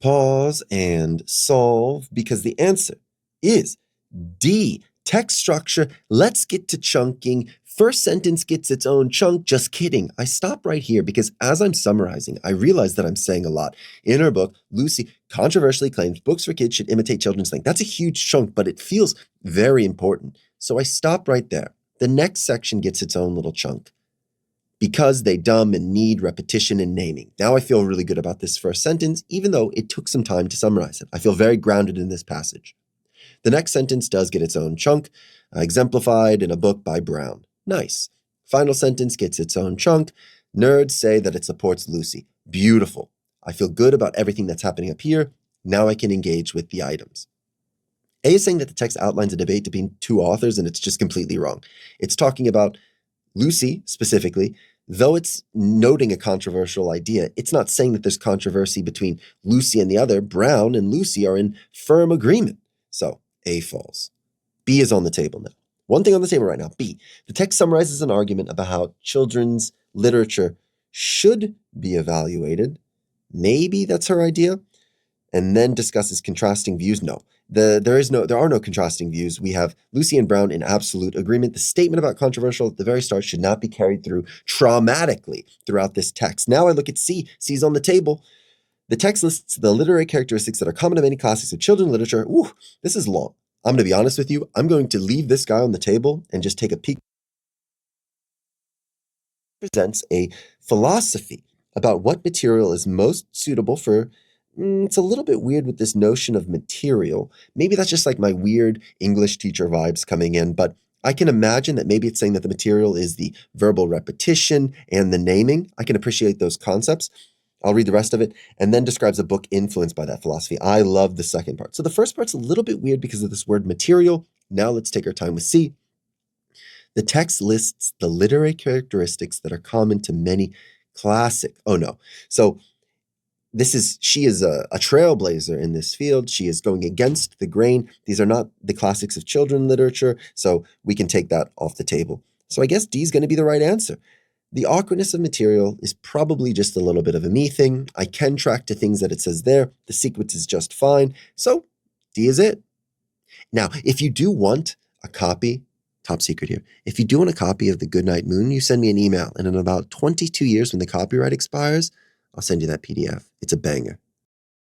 Pause and solve because the answer is D. Text structure. Let's get to chunking. First sentence gets its own chunk. Just kidding. I stop right here because as I'm summarizing, I realize that I'm saying a lot. In her book, Lucy controversially claims books for kids should imitate children's thinking. That's a huge chunk, but it feels very important. So I stop right there. The next section gets its own little chunk. Because they dumb and need repetition and naming. Now I feel really good about this first sentence, even though it took some time to summarize it. I feel very grounded in this passage. The next sentence does get its own chunk, exemplified in a book by Brown. Nice. Final sentence gets its own chunk. Nerds say that it supports Lucy. Beautiful. I feel good about everything that's happening up here. Now I can engage with the items. A is saying that the text outlines a debate between two authors, and it's just completely wrong. It's talking about Lucy, specifically, though it's noting a controversial idea, it's not saying that there's controversy between Lucy and the other. Brown and Lucy are in firm agreement. So, A falls. B is on the table now. One thing on the table right now, B. The text summarizes an argument about how children's literature should be evaluated. Maybe that's her idea. And then discusses contrasting views. No. There are no contrasting views. We have Lucy and Brown in absolute agreement. The statement about controversial at the very start should not be carried through traumatically throughout this text. Now I look at C. C's on the table. The text lists the literary characteristics that are common to many classics of children's literature. Ooh, this is long. I'm going to be honest with you. I'm going to leave this guy on the table and just take a peek. It presents a philosophy about what material is most suitable for. It's a little bit weird with this notion of material. Maybe that's just like my weird English teacher vibes coming in, but I can imagine that maybe it's saying that the material is the verbal repetition and the naming. I can appreciate those concepts. I'll read the rest of it, and then describes a book influenced by that philosophy. I love the second part. So the first part's a little bit weird because of this word material. Now let's take our time with C. The text lists the literary characteristics that are common to many classic. Oh no. So she is a trailblazer in this field. She is going against the grain. These are not the classics of children's literature, so we can take that off the table. So I guess D is going to be the right answer. The awkwardness of material is probably just a little bit of a me thing. I can track to things that it says there. The sequence is just fine. So D is it. Now, if you do want a copy, top secret here, if you do want a copy of the Goodnight Moon, you send me an email. And in about 22 years when the copyright expires, I'll send you that PDF. It's a banger.